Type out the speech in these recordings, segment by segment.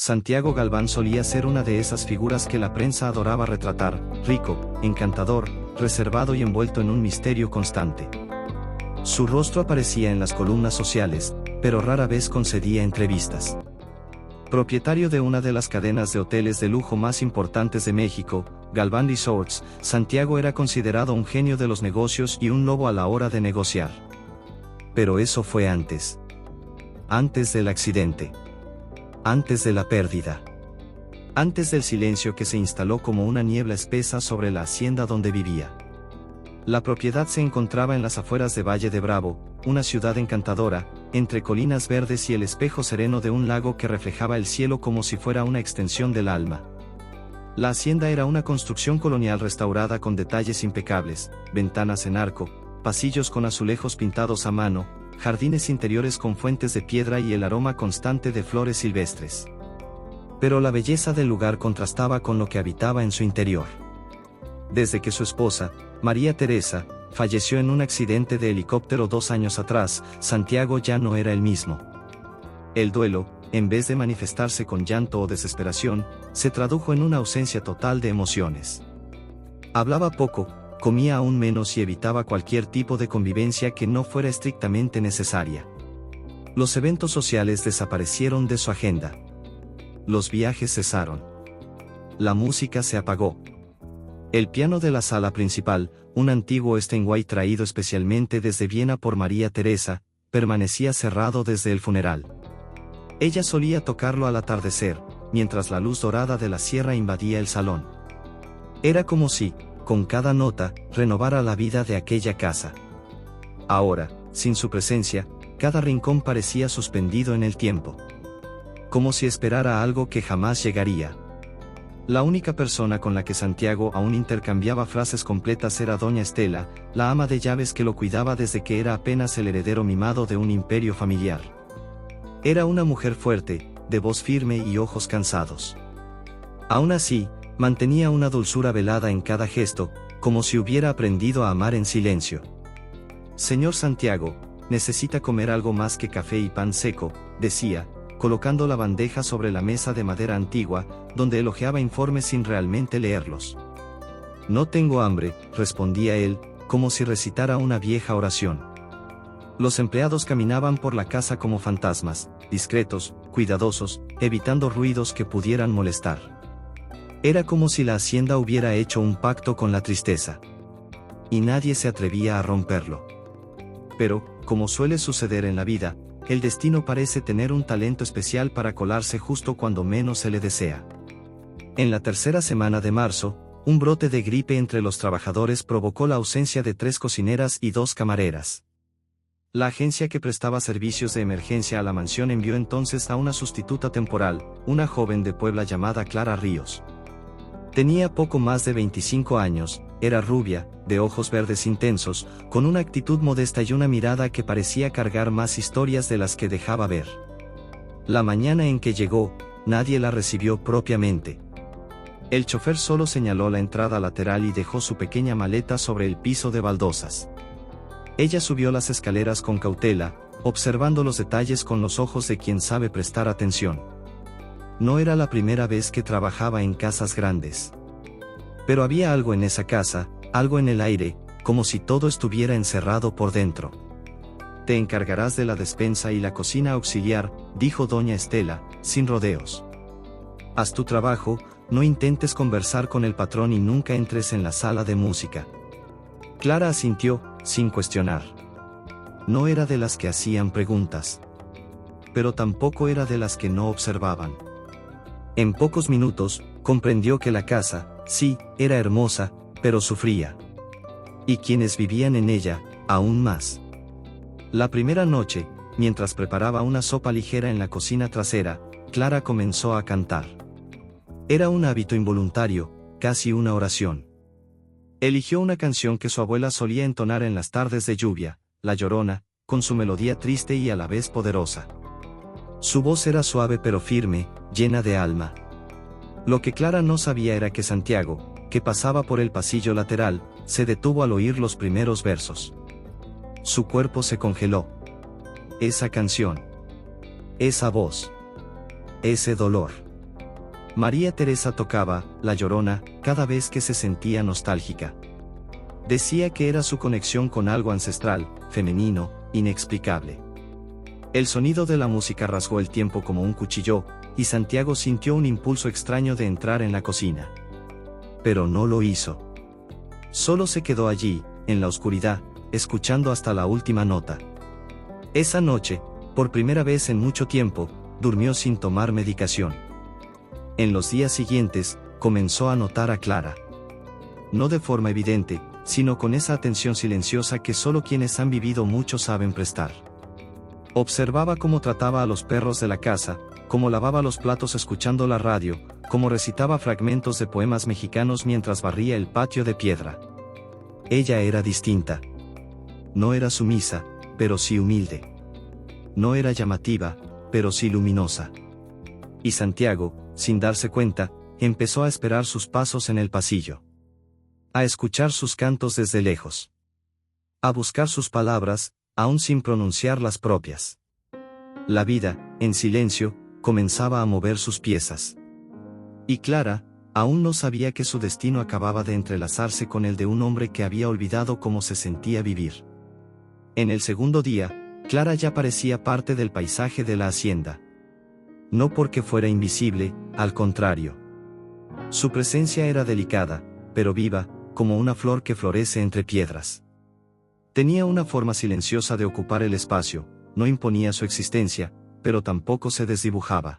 Santiago Galván solía ser una de esas figuras que la prensa adoraba retratar, rico, encantador, reservado y envuelto en un misterio constante. Su rostro aparecía en las columnas sociales, pero rara vez concedía entrevistas. Propietario de una de las cadenas de hoteles de lujo más importantes de México, Galván Resorts, Santiago era considerado un genio de los negocios y un lobo a la hora de negociar. Pero eso fue antes. Antes del accidente. Antes de la pérdida. Antes del silencio que se instaló como una niebla espesa sobre la hacienda donde vivía. La propiedad se encontraba en las afueras de Valle de Bravo, una ciudad encantadora, entre colinas verdes y el espejo sereno de un lago que reflejaba el cielo como si fuera una extensión del alma. La hacienda era una construcción colonial restaurada con detalles impecables, ventanas en arco, pasillos con azulejos pintados a mano, jardines interiores con fuentes de piedra y el aroma constante de flores silvestres. Pero la belleza del lugar contrastaba con lo que habitaba en su interior. Desde que su esposa, María Teresa, falleció en un accidente de helicóptero 2 años atrás, Santiago ya no era el mismo. El duelo, en vez de manifestarse con llanto o desesperación, se tradujo en una ausencia total de emociones. Hablaba poco, comía aún menos y evitaba cualquier tipo de convivencia que no fuera estrictamente necesaria. Los eventos sociales desaparecieron de su agenda. Los viajes cesaron. La música se apagó. El piano de la sala principal, un antiguo Steinway traído especialmente desde Viena por María Teresa, permanecía cerrado desde el funeral. Ella solía tocarlo al atardecer, mientras la luz dorada de la sierra invadía el salón. Era como si, con cada nota, renovara la vida de aquella casa. Ahora, sin su presencia, cada rincón parecía suspendido en el tiempo. Como si esperara algo que jamás llegaría. La única persona con la que Santiago aún intercambiaba frases completas era doña Estela, la ama de llaves que lo cuidaba desde que era apenas el heredero mimado de un imperio familiar. Era una mujer fuerte, de voz firme y ojos cansados. Aún así, mantenía una dulzura velada en cada gesto, como si hubiera aprendido a amar en silencio. Señor Santiago, necesita comer algo más que café y pan seco, decía, colocando la bandeja sobre la mesa de madera antigua, donde elogiaba informes sin realmente leerlos. No tengo hambre, respondía él, como si recitara una vieja oración. Los empleados caminaban por la casa como fantasmas, discretos, cuidadosos, evitando ruidos que pudieran molestar. Era como si la hacienda hubiera hecho un pacto con la tristeza. Y nadie se atrevía a romperlo. Pero, como suele suceder en la vida, el destino parece tener un talento especial para colarse justo cuando menos se le desea. En la tercera semana de marzo, un brote de gripe entre los trabajadores provocó la ausencia de 3 cocineras y 2 camareras. La agencia que prestaba servicios de emergencia a la mansión envió entonces a una sustituta temporal, una joven de Puebla llamada Clara Ríos. Tenía poco más de 25 años, era rubia, de ojos verdes intensos, con una actitud modesta y una mirada que parecía cargar más historias de las que dejaba ver. La mañana en que llegó, nadie la recibió propiamente. El chofer solo señaló la entrada lateral y dejó su pequeña maleta sobre el piso de baldosas. Ella subió las escaleras con cautela, observando los detalles con los ojos de quien sabe prestar atención. No era la primera vez que trabajaba en casas grandes. Pero había algo en esa casa, algo en el aire, como si todo estuviera encerrado por dentro. Te encargarás de la despensa y la cocina auxiliar, dijo doña Estela, sin rodeos. Haz tu trabajo, no intentes conversar con el patrón y nunca entres en la sala de música. Clara asintió, sin cuestionar. No era de las que hacían preguntas. Pero tampoco era de las que no observaban. En pocos minutos, comprendió que la casa, sí, era hermosa, pero sufría. Y quienes vivían en ella, aún más. La primera noche, mientras preparaba una sopa ligera en la cocina trasera, Clara comenzó a cantar. Era un hábito involuntario, casi una oración. Eligió una canción que su abuela solía entonar en las tardes de lluvia, La Llorona, con su melodía triste y a la vez poderosa. Su voz era suave pero firme, llena de alma. Lo que Clara no sabía era que Santiago, que pasaba por el pasillo lateral, se detuvo al oír los primeros versos. Su cuerpo se congeló. Esa canción. Esa voz. Ese dolor. María Teresa tocaba La Llorona cada vez que se sentía nostálgica. Decía que era su conexión con algo ancestral, femenino, inexplicable. El sonido de la música rasgó el tiempo como un cuchillo, y Santiago sintió un impulso extraño de entrar en la cocina. Pero no lo hizo. Solo se quedó allí, en la oscuridad, escuchando hasta la última nota. Esa noche, por primera vez en mucho tiempo, durmió sin tomar medicación. En los días siguientes, comenzó a notar a Clara. No de forma evidente, sino con esa atención silenciosa que solo quienes han vivido mucho saben prestar. Observaba cómo trataba a los perros de la casa, cómo lavaba los platos escuchando la radio, cómo recitaba fragmentos de poemas mexicanos mientras barría el patio de piedra. Ella era distinta. No era sumisa, pero sí humilde. No era llamativa, pero sí luminosa. Y Santiago, sin darse cuenta, empezó a esperar sus pasos en el pasillo. A escuchar sus cantos desde lejos. A buscar sus palabras, aún sin pronunciar las propias. La vida, en silencio, comenzaba a mover sus piezas. Y Clara, aún no sabía que su destino acababa de entrelazarse con el de un hombre que había olvidado cómo se sentía vivir. En el segundo día, Clara ya parecía parte del paisaje de la hacienda. No porque fuera invisible, al contrario. Su presencia era delicada, pero viva, como una flor que florece entre piedras. Tenía una forma silenciosa de ocupar el espacio, no imponía su existencia, pero tampoco se desdibujaba.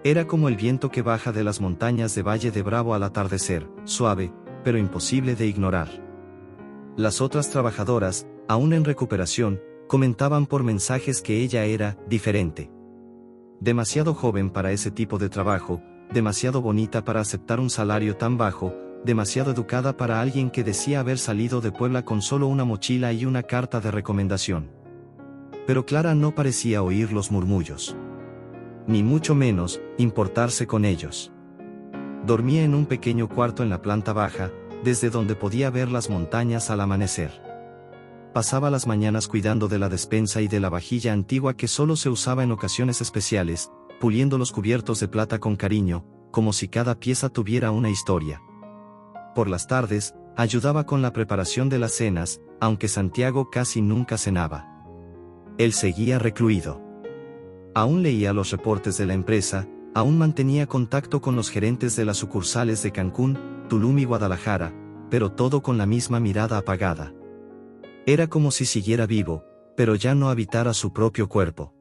Era como el viento que baja de las montañas de Valle de Bravo al atardecer, suave, pero imposible de ignorar. Las otras trabajadoras, aún en recuperación, comentaban por mensajes que ella era diferente. Demasiado joven para ese tipo de trabajo, demasiado bonita para aceptar un salario tan bajo, demasiado educada para alguien que decía haber salido de Puebla con solo una mochila y una carta de recomendación. Pero Clara no parecía oír los murmullos. Ni mucho menos, importarse con ellos. Dormía en un pequeño cuarto en la planta baja, desde donde podía ver las montañas al amanecer. Pasaba las mañanas cuidando de la despensa y de la vajilla antigua que solo se usaba en ocasiones especiales, puliendo los cubiertos de plata con cariño, como si cada pieza tuviera una historia. Por las tardes, ayudaba con la preparación de las cenas, aunque Santiago casi nunca cenaba. Él seguía recluido. Aún leía los reportes de la empresa, aún mantenía contacto con los gerentes de las sucursales de Cancún, Tulum y Guadalajara, pero todo con la misma mirada apagada. Era como si siguiera vivo, pero ya no habitara su propio cuerpo.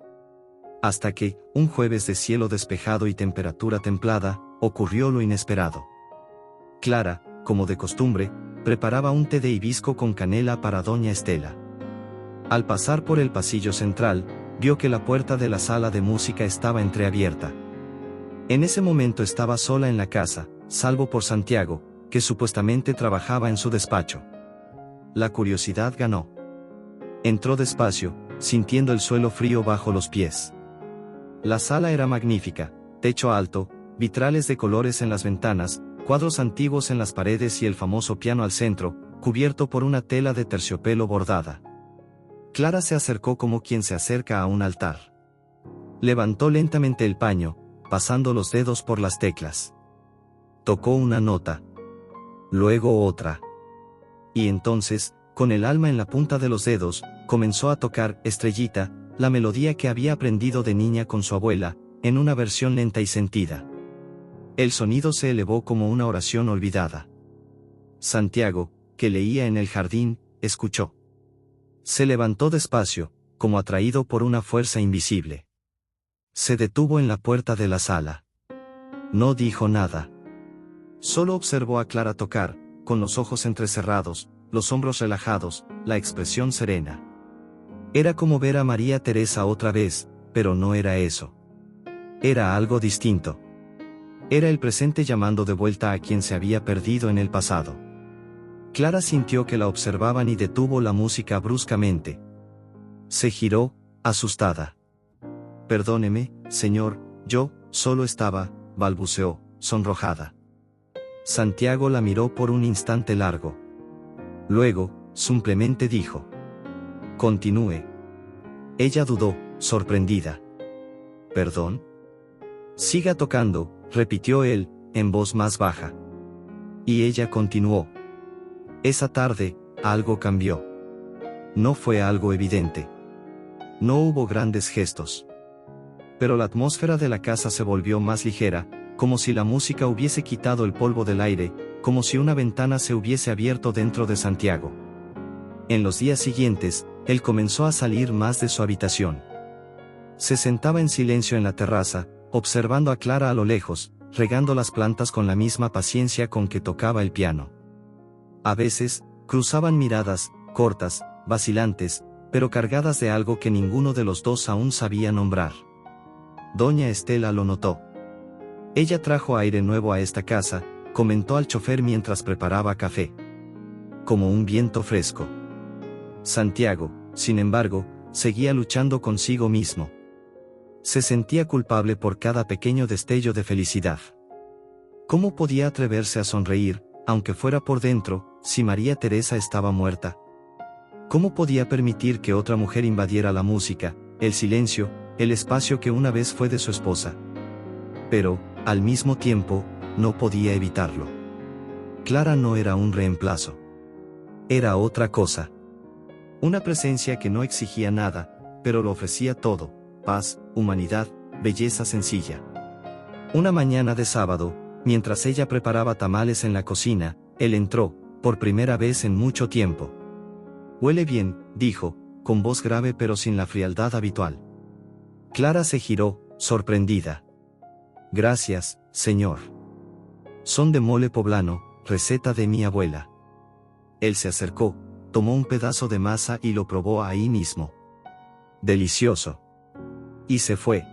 Hasta que, un jueves de cielo despejado y temperatura templada, ocurrió lo inesperado. Clara, como de costumbre, preparaba un té de hibisco con canela para doña Estela. Al pasar por el pasillo central, vio que la puerta de la sala de música estaba entreabierta. En ese momento estaba sola en la casa, salvo por Santiago, que supuestamente trabajaba en su despacho. La curiosidad ganó. Entró despacio, sintiendo el suelo frío bajo los pies. La sala era magnífica, techo alto, vitrales de colores en las ventanas, cuadros antiguos en las paredes y el famoso piano al centro, cubierto por una tela de terciopelo bordada. Clara se acercó como quien se acerca a un altar. Levantó lentamente el paño, pasando los dedos por las teclas. Tocó una nota. Luego otra. Y entonces, con el alma en la punta de los dedos, comenzó a tocar Estrellita, la melodía que había aprendido de niña con su abuela, en una versión lenta y sentida. El sonido se elevó como una oración olvidada. Santiago, que leía en el jardín, escuchó. Se levantó despacio, como atraído por una fuerza invisible. Se detuvo en la puerta de la sala. No dijo nada. Solo observó a Clara tocar, con los ojos entrecerrados, los hombros relajados, la expresión serena. Era como ver a María Teresa otra vez, pero no era eso. Era algo distinto. Era el presente llamando de vuelta a quien se había perdido en el pasado. Clara sintió que la observaban y detuvo la música bruscamente. Se giró, asustada. Perdóneme, señor, yo, solo estaba, balbuceó, sonrojada. Santiago la miró por un instante largo. Luego, simplemente dijo. Continúe. Ella dudó, sorprendida. ¿Perdón? Siga tocando, repitió él, en voz más baja. Y ella continuó. Esa tarde, algo cambió. No fue algo evidente. No hubo grandes gestos. Pero la atmósfera de la casa se volvió más ligera, como si la música hubiese quitado el polvo del aire, como si una ventana se hubiese abierto dentro de Santiago. En los días siguientes, él comenzó a salir más de su habitación. Se sentaba en silencio en la terraza, observando a Clara a lo lejos, regando las plantas con la misma paciencia con que tocaba el piano. A veces, cruzaban miradas, cortas, vacilantes, pero cargadas de algo que ninguno de los dos aún sabía nombrar. Doña Estela lo notó. Ella trajo aire nuevo a esta casa, comentó al chofer mientras preparaba café. Como un viento fresco. Santiago, sin embargo, seguía luchando consigo mismo. Se sentía culpable por cada pequeño destello de felicidad. ¿Cómo podía atreverse a sonreír, aunque fuera por dentro, si María Teresa estaba muerta? ¿Cómo podía permitir que otra mujer invadiera la música, el silencio, el espacio que una vez fue de su esposa? Pero, al mismo tiempo, no podía evitarlo. Clara no era un reemplazo. Era otra cosa. Una presencia que no exigía nada, pero lo ofrecía todo: paz, humanidad, belleza sencilla. Una mañana de sábado, mientras ella preparaba tamales en la cocina, él entró, por primera vez en mucho tiempo. «Huele bien», dijo, con voz grave pero sin la frialdad habitual. Clara se giró, sorprendida. «Gracias, señor. Son de mole poblano, receta de mi abuela». Él se acercó, tomó un pedazo de masa y lo probó ahí mismo. «Delicioso». Y se fue.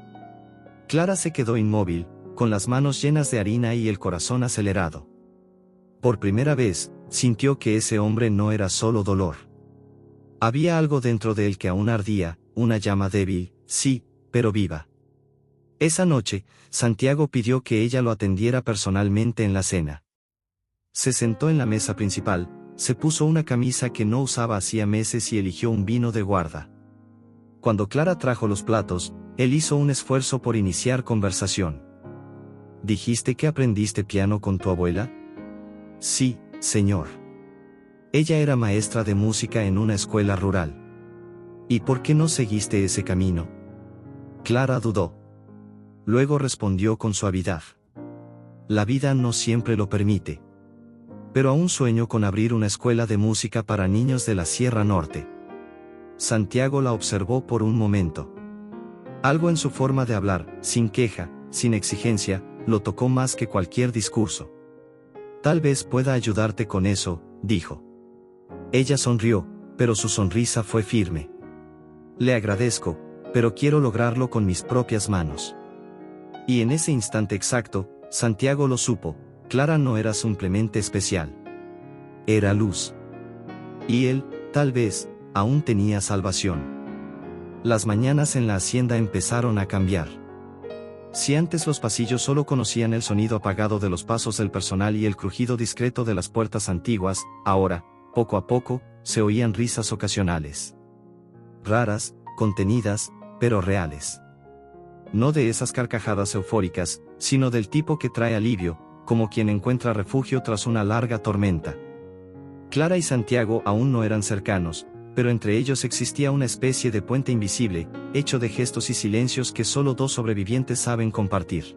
Clara se quedó inmóvil, con las manos llenas de harina y el corazón acelerado. Por primera vez, sintió que ese hombre no era solo dolor. Había algo dentro de él que aún ardía, una llama débil, sí, pero viva. Esa noche, Santiago pidió que ella lo atendiera personalmente en la cena. Se sentó en la mesa principal, se puso una camisa que no usaba hacía meses y eligió un vino de guarda. Cuando Clara trajo los platos, él hizo un esfuerzo por iniciar conversación. «¿Dijiste que aprendiste piano con tu abuela?» «Sí, señor. Ella era maestra de música en una escuela rural». «¿Y por qué no seguiste ese camino?» Clara dudó. Luego respondió con suavidad. «La vida no siempre lo permite. Pero aún sueño con abrir una escuela de música para niños de la Sierra Norte». Santiago la observó por un momento. Algo en su forma de hablar, sin queja, sin exigencia, lo tocó más que cualquier discurso. «Tal vez pueda ayudarte con eso», dijo. Ella sonrió, pero su sonrisa fue firme. «Le agradezco, pero quiero lograrlo con mis propias manos». Y en ese instante exacto, Santiago lo supo: Clara no era simplemente especial. Era luz. Y él, tal vez, aún tenía salvación. Las mañanas en la hacienda empezaron a cambiar. Si antes los pasillos solo conocían el sonido apagado de los pasos del personal y el crujido discreto de las puertas antiguas, ahora, poco a poco, se oían risas ocasionales. Raras, contenidas, pero reales. No de esas carcajadas eufóricas, sino del tipo que trae alivio, como quien encuentra refugio tras una larga tormenta. Clara y Santiago aún no eran cercanos, pero entre ellos existía una especie de puente invisible, hecho de gestos y silencios que solo dos sobrevivientes saben compartir.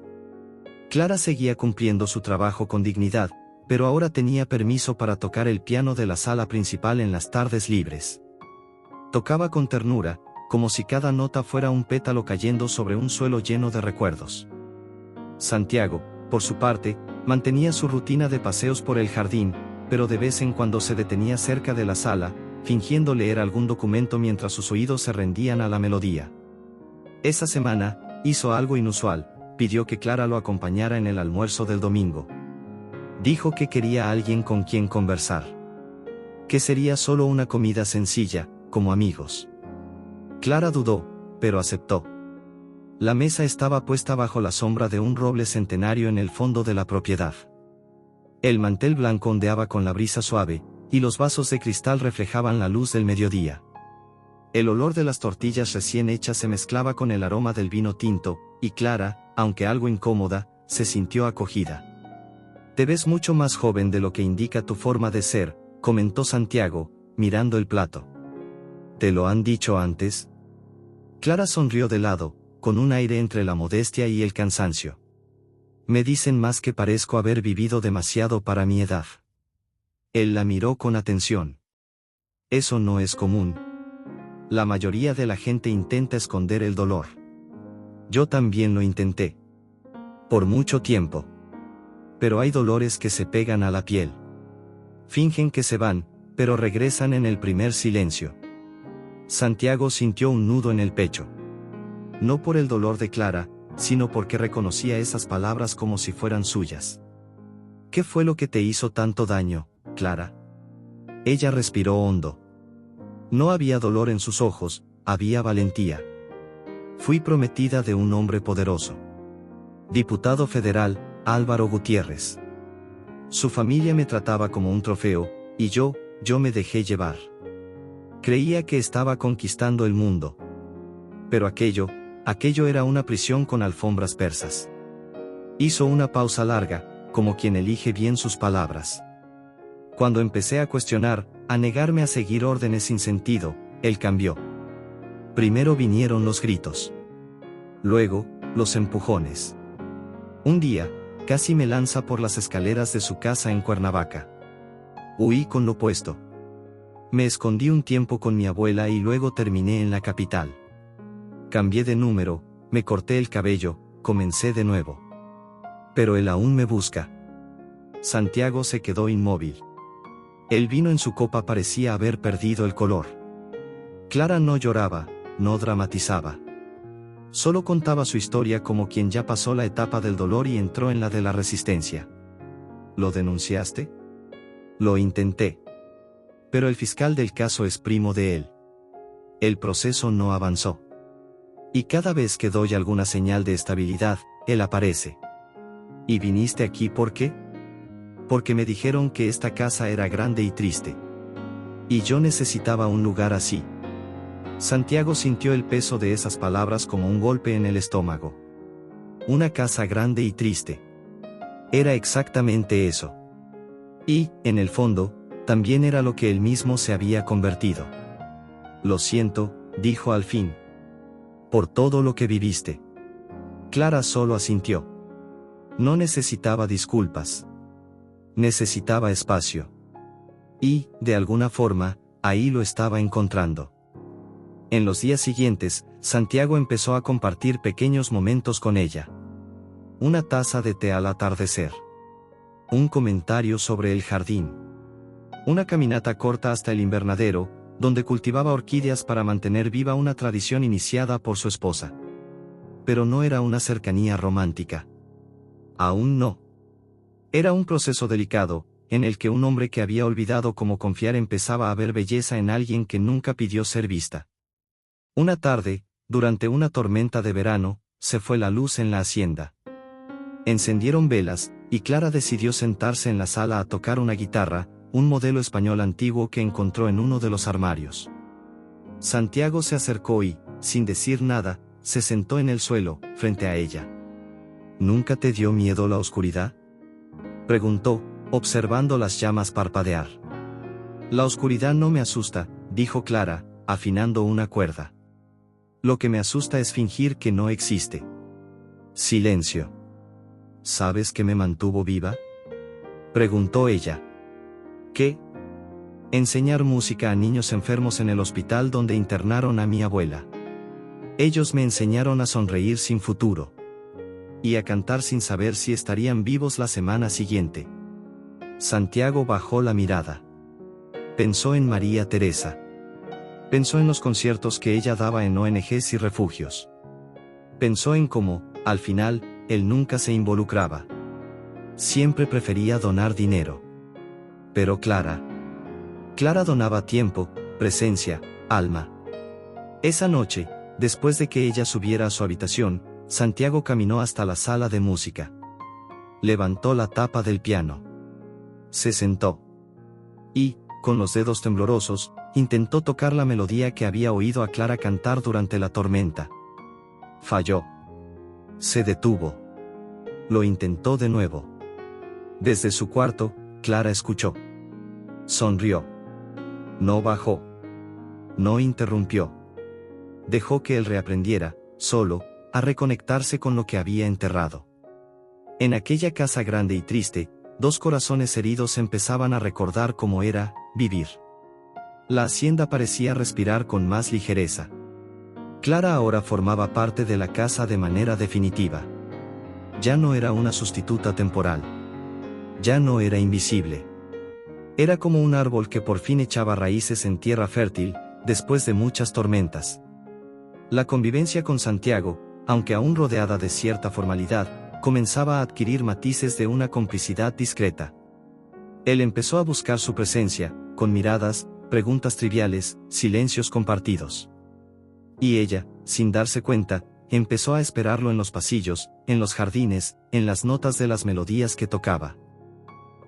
Clara seguía cumpliendo su trabajo con dignidad, pero ahora tenía permiso para tocar el piano de la sala principal en las tardes libres. Tocaba con ternura, como si cada nota fuera un pétalo cayendo sobre un suelo lleno de recuerdos. Santiago, por su parte, mantenía su rutina de paseos por el jardín, pero de vez en cuando se detenía cerca de la sala, fingiendo leer algún documento mientras sus oídos se rendían a la melodía. Esa semana, hizo algo inusual: pidió que Clara lo acompañara en el almuerzo del domingo. Dijo que quería a alguien con quien conversar. Que sería solo una comida sencilla, como amigos. Clara dudó, pero aceptó. La mesa estaba puesta bajo la sombra de un roble centenario en el fondo de la propiedad. El mantel blanco ondeaba con la brisa suave, y los vasos de cristal reflejaban la luz del mediodía. El olor de las tortillas recién hechas se mezclaba con el aroma del vino tinto, y Clara, aunque algo incómoda, se sintió acogida. Te ves mucho más joven de lo que indica tu forma de ser, comentó Santiago, mirando el plato. ¿Te lo han dicho antes? Clara sonrió de lado, con un aire entre la modestia y el cansancio. Me dicen más que parezco haber vivido demasiado para mi edad. Él la miró con atención. Eso no es común. La mayoría de la gente intenta esconder el dolor. Yo también lo intenté. Por mucho tiempo. Pero hay dolores que se pegan a la piel. Fingen que se van, pero regresan en el primer silencio. Santiago sintió un nudo en el pecho. No por el dolor de Clara, sino porque reconocía esas palabras como si fueran suyas. ¿Qué fue lo que te hizo tanto daño, Clara? Ella respiró hondo. No había dolor en sus ojos, había valentía. Fui prometida de un hombre poderoso. Diputado federal, Álvaro Gutiérrez. Su familia me trataba como un trofeo, y yo me dejé llevar. Creía que estaba conquistando el mundo. Pero aquello era una prisión con alfombras persas. Hizo una pausa larga, como quien elige bien sus palabras. Cuando empecé a cuestionar, a negarme a seguir órdenes sin sentido, él cambió. Primero vinieron los gritos. Luego, los empujones. Un día, casi me lanza por las escaleras de su casa en Cuernavaca. Huí con lo puesto. Me escondí un tiempo con mi abuela y luego terminé en la capital. Cambié de número, me corté el cabello, comencé de nuevo. Pero él aún me busca. Santiago se quedó inmóvil. El vino en su copa parecía haber perdido el color. Clara no lloraba, no dramatizaba. Solo contaba su historia como quien ya pasó la etapa del dolor y entró en la de la resistencia. ¿Lo denunciaste? Lo intenté. Pero el fiscal del caso es primo de él. El proceso no avanzó. Y cada vez que doy alguna señal de estabilidad, él aparece. ¿Y viniste aquí por qué? Porque me dijeron que esta casa era grande y triste. Y yo necesitaba un lugar así. Santiago sintió el peso de esas palabras como un golpe en el estómago. Una casa grande y triste. Era exactamente eso. Y, en el fondo, también era lo que él mismo se había convertido. Lo siento, dijo al fin. Por todo lo que viviste. Clara solo asintió. No necesitaba disculpas. Necesitaba espacio. Y, de alguna forma, ahí lo estaba encontrando. En los días siguientes, Santiago empezó a compartir pequeños momentos con ella. Una taza de té al atardecer. Un comentario sobre el jardín. Una caminata corta hasta el invernadero, donde cultivaba orquídeas para mantener viva una tradición iniciada por su esposa. Pero no era una cercanía romántica. Aún no. Era un proceso delicado, en el que un hombre que había olvidado cómo confiar empezaba a ver belleza en alguien que nunca pidió ser vista. Una tarde, durante una tormenta de verano, se fue la luz en la hacienda. Encendieron velas, y Clara decidió sentarse en la sala a tocar una guitarra, un modelo español antiguo que encontró en uno de los armarios. Santiago se acercó y, sin decir nada, se sentó en el suelo, frente a ella. ¿Nunca te dio miedo la oscuridad?, preguntó, observando las llamas parpadear. La oscuridad no me asusta, dijo Clara, afinando una cuerda. Lo que me asusta es fingir que no existe. Silencio. ¿Sabes qué me mantuvo viva?, preguntó ella. ¿Qué? Enseñar música a niños enfermos en el hospital donde internaron a mi abuela. Ellos me enseñaron a sonreír sin futuro. Y a cantar sin saber si estarían vivos la semana siguiente. Santiago bajó la mirada. Pensó en María Teresa. Pensó en los conciertos que ella daba en ONGs y refugios. Pensó en cómo, al final, él nunca se involucraba. Siempre prefería donar dinero. Pero Clara donaba tiempo, presencia, alma. Esa noche, después de que ella subiera a su habitación, Santiago caminó hasta la sala de música. Levantó la tapa del piano. Se sentó. Y, con los dedos temblorosos, intentó tocar la melodía que había oído a Clara cantar durante la tormenta. Falló. Se detuvo. Lo intentó de nuevo. Desde su cuarto, Clara escuchó. Sonrió. No bajó. No interrumpió. Dejó que él reaprendiera, solo, a reconectarse con lo que había enterrado. En aquella casa grande y triste, dos corazones heridos empezaban a recordar cómo era vivir. La hacienda parecía respirar con más ligereza. Clara ahora formaba parte de la casa de manera definitiva. Ya no era una sustituta temporal. Ya no era invisible. Era como un árbol que por fin echaba raíces en tierra fértil, después de muchas tormentas. La convivencia con Santiago, aunque aún rodeada de cierta formalidad, comenzaba a adquirir matices de una complicidad discreta. Él empezó a buscar su presencia, con miradas, preguntas triviales, silencios compartidos. Y ella, sin darse cuenta, empezó a esperarlo en los pasillos, en los jardines, en las notas de las melodías que tocaba.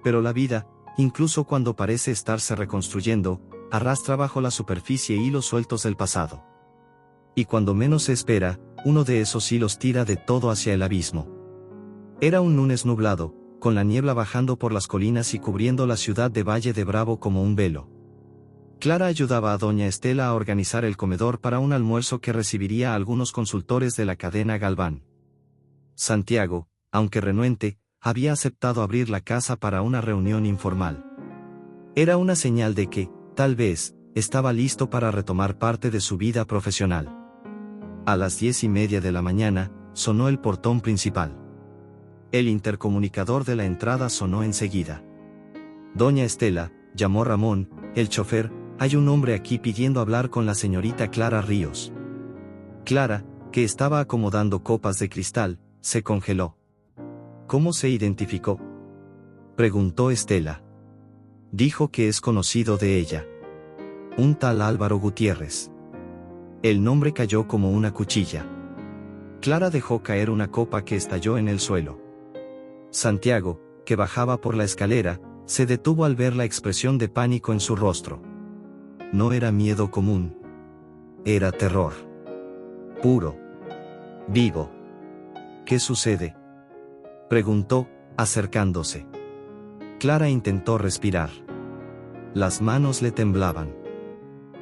Pero la vida, incluso cuando parece estarse reconstruyendo, arrastra bajo la superficie hilos sueltos del pasado. Y cuando menos se espera, uno de esos hilos tira de todo hacia el abismo. Era un lunes nublado, con la niebla bajando por las colinas y cubriendo la ciudad de Valle de Bravo como un velo. Clara ayudaba a doña Estela a organizar el comedor para un almuerzo que recibiría a algunos consultores de la cadena Galván. Santiago, aunque renuente, había aceptado abrir la casa para una reunión informal. Era una señal de que, tal vez, estaba listo para retomar parte de su vida profesional. A las 10:30 de la mañana, sonó el portón principal. El intercomunicador de la entrada sonó enseguida. Doña Estela, llamó Ramón, el chofer, hay un hombre aquí pidiendo hablar con la señorita Clara Ríos. Clara, que estaba acomodando copas de cristal, se congeló. ¿Cómo se identificó?, preguntó Estela. Dijo que es conocido de ella. Un tal Álvaro Gutiérrez. El nombre cayó como una cuchilla. Clara dejó caer una copa que estalló en el suelo. Santiago, que bajaba por la escalera, se detuvo al ver la expresión de pánico en su rostro. No era miedo común. Era terror. Puro. Vivo. ¿Qué sucede?, preguntó, acercándose. Clara intentó respirar. Las manos le temblaban.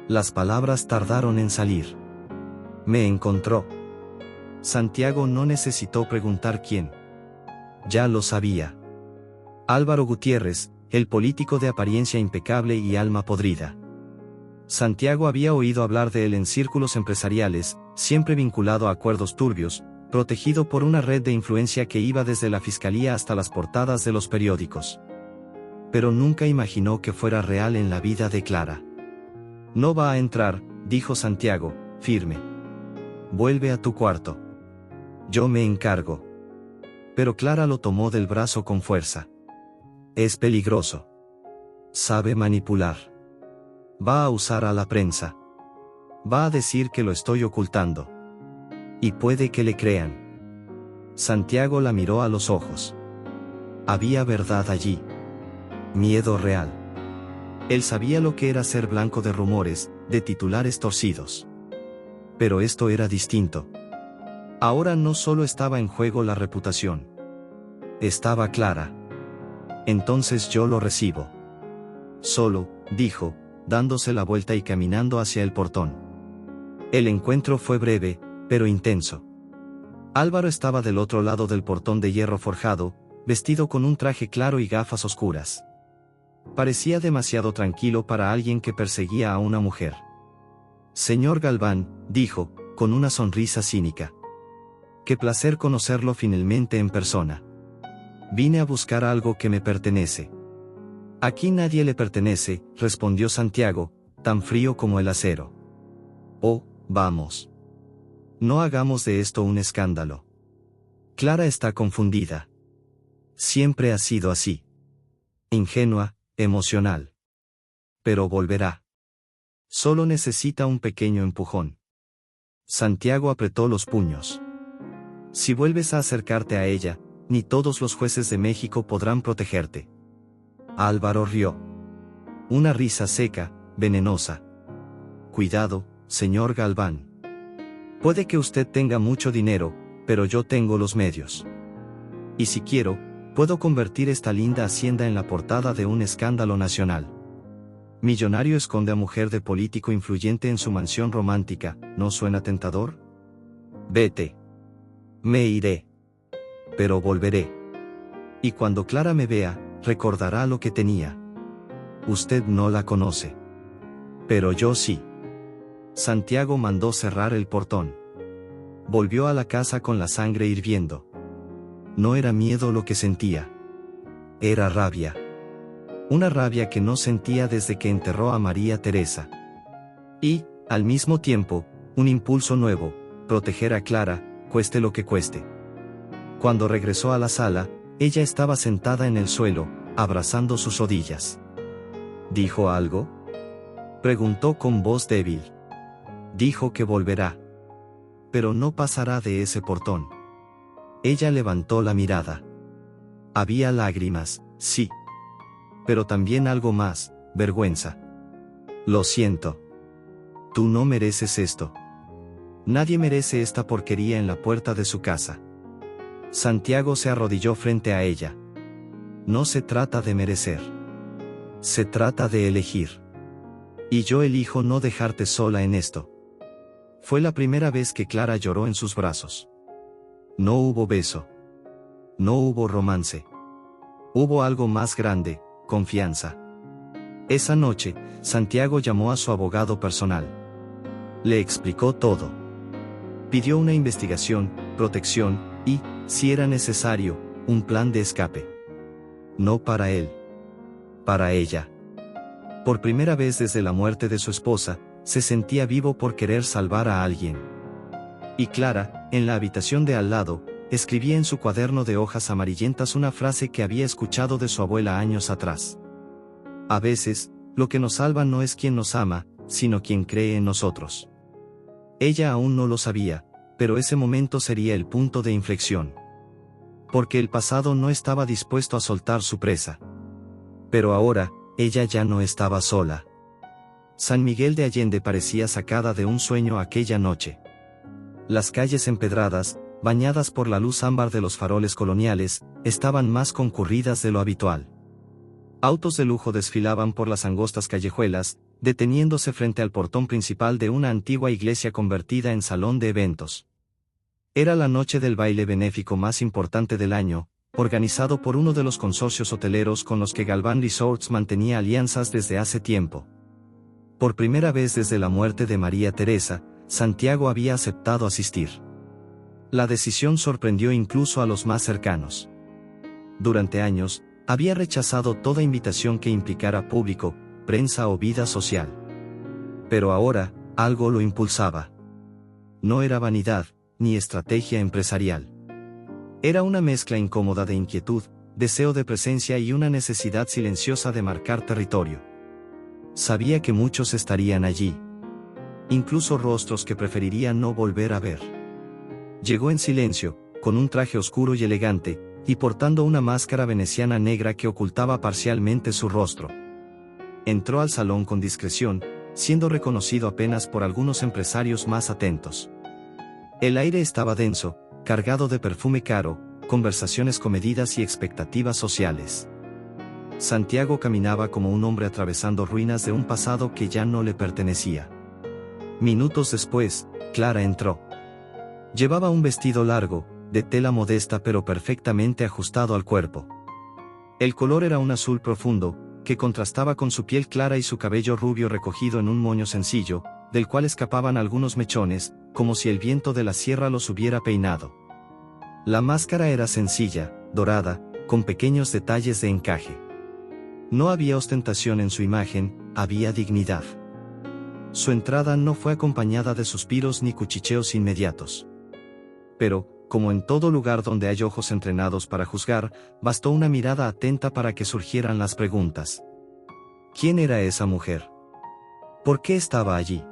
Las palabras tardaron en salir. Me encontró. Santiago no necesitó preguntar quién. Ya lo sabía. Álvaro Gutiérrez, el político de apariencia impecable y alma podrida. Santiago había oído hablar de él en círculos empresariales, siempre vinculado a acuerdos turbios, protegido por una red de influencia que iba desde la fiscalía hasta las portadas de los periódicos. Pero nunca imaginó que fuera real en la vida de Clara. No va a entrar, dijo Santiago, firme. Vuelve a tu cuarto. Yo me encargo. Pero Clara lo tomó del brazo con fuerza. Es peligroso. Sabe manipular. Va a usar a la prensa. Va a decir que lo estoy ocultando. Y puede que le crean. Santiago la miró a los ojos. Había verdad allí. Miedo real. Él sabía lo que era ser blanco de rumores, de titulares torcidos. Pero esto era distinto. Ahora no solo estaba en juego la reputación. Estaba Clara. Entonces yo lo recibo. Solo, dijo, dándose la vuelta y caminando hacia el portón. El encuentro fue breve, pero intenso. Álvaro estaba del otro lado del portón de hierro forjado, vestido con un traje claro y gafas oscuras. Parecía demasiado tranquilo para alguien que perseguía a una mujer. Señor Galván, dijo, con una sonrisa cínica. Qué placer conocerlo finalmente en persona. Vine a buscar algo que me pertenece. Aquí nadie le pertenece, respondió Santiago, tan frío como el acero. Oh, vamos. No hagamos de esto un escándalo. Clara está confundida. Siempre ha sido así. Ingenua, emocional. Pero volverá. Solo necesita un pequeño empujón. Santiago apretó los puños. Si vuelves a acercarte a ella, ni todos los jueces de México podrán protegerte. Álvaro rió. Una risa seca, venenosa. Cuidado, señor Galván. Puede que usted tenga mucho dinero, pero yo tengo los medios. Y si quiero, puedo convertir esta linda hacienda en la portada de un escándalo nacional. Millonario esconde a mujer de político influyente en su mansión romántica, ¿no suena tentador? Vete. Me iré. Pero volveré. Y cuando Clara me vea, recordará lo que tenía. Usted no la conoce. Pero yo sí. Santiago mandó cerrar el portón. Volvió a la casa con la sangre hirviendo. No era miedo lo que sentía. Era rabia. Una rabia que no sentía desde que enterró a María Teresa. Y, al mismo tiempo, un impulso nuevo, proteger a Clara, cueste lo que cueste. Cuando regresó a la sala, ella estaba sentada en el suelo, abrazando sus rodillas. ¿Dijo algo? Preguntó con voz débil. Dijo que volverá. Pero no pasará de ese portón. Ella levantó la mirada. Había lágrimas, sí. Pero también algo más, vergüenza. Lo siento. Tú no mereces esto. Nadie merece esta porquería en la puerta de su casa. Santiago se arrodilló frente a ella. No se trata de merecer. Se trata de elegir. Y yo elijo no dejarte sola en esto. Fue la primera vez que Clara lloró en sus brazos. No hubo beso. No hubo romance. Hubo algo más grande, confianza. Esa noche, Santiago llamó a su abogado personal. Le explicó todo. Pidió una investigación, protección y, si era necesario, un plan de escape. No para él. Para ella. Por primera vez desde la muerte de su esposa, se sentía vivo por querer salvar a alguien. Y Clara, en la habitación de al lado, escribía en su cuaderno de hojas amarillentas una frase que había escuchado de su abuela años atrás. A veces, lo que nos salva no es quien nos ama, sino quien cree en nosotros. Ella aún no lo sabía, pero ese momento sería el punto de inflexión. Porque el pasado no estaba dispuesto a soltar su presa. Pero ahora, ella ya no estaba sola. San Miguel de Allende parecía sacada de un sueño aquella noche. Las calles empedradas, bañadas por la luz ámbar de los faroles coloniales, estaban más concurridas de lo habitual. Autos de lujo desfilaban por las angostas callejuelas, deteniéndose frente al portón principal de una antigua iglesia convertida en salón de eventos. Era la noche del baile benéfico más importante del año, organizado por uno de los consorcios hoteleros con los que Galván Resorts mantenía alianzas desde hace tiempo. Por primera vez desde la muerte de María Teresa, Santiago había aceptado asistir. La decisión sorprendió incluso a los más cercanos. Durante años, había rechazado toda invitación que implicara público, prensa o vida social. Pero ahora, algo lo impulsaba. No era vanidad, ni estrategia empresarial. Era una mezcla incómoda de inquietud, deseo de presencia y una necesidad silenciosa de marcar territorio. Sabía que muchos estarían allí. Incluso rostros que preferiría no volver a ver. Llegó en silencio, con un traje oscuro y elegante, y portando una máscara veneciana negra que ocultaba parcialmente su rostro. Entró al salón con discreción, siendo reconocido apenas por algunos empresarios más atentos. El aire estaba denso, cargado de perfume caro, conversaciones comedidas y expectativas sociales. Santiago caminaba como un hombre atravesando ruinas de un pasado que ya no le pertenecía. Minutos después, Clara entró. Llevaba un vestido largo, de tela modesta pero perfectamente ajustado al cuerpo. El color era un azul profundo, que contrastaba con su piel clara y su cabello rubio recogido en un moño sencillo, del cual escapaban algunos mechones, como si el viento de la sierra los hubiera peinado. La máscara era sencilla, dorada, con pequeños detalles de encaje. No había ostentación en su imagen, había dignidad. Su entrada no fue acompañada de suspiros ni cuchicheos inmediatos. Pero, como en todo lugar donde hay ojos entrenados para juzgar, bastó una mirada atenta para que surgieran las preguntas. ¿Quién era esa mujer? ¿Por qué estaba allí?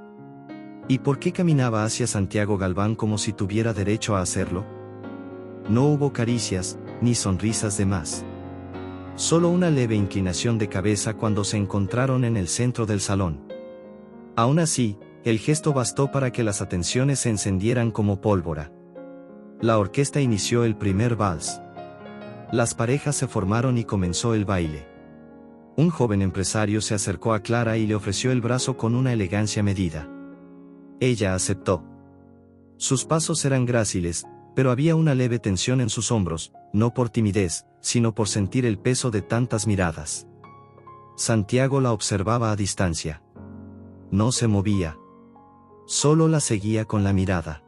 ¿Y por qué caminaba hacia Santiago Galván como si tuviera derecho a hacerlo? No hubo caricias, ni sonrisas de más. Solo una leve inclinación de cabeza cuando se encontraron en el centro del salón. Aún así, el gesto bastó para que las atenciones se encendieran como pólvora. La orquesta inició el primer vals. Las parejas se formaron y comenzó el baile. Un joven empresario se acercó a Clara y le ofreció el brazo con una elegancia medida. Ella aceptó. Sus pasos eran gráciles, pero había una leve tensión en sus hombros, no por timidez, sino por sentir el peso de tantas miradas. Santiago la observaba a distancia. No se movía. Solo la seguía con la mirada.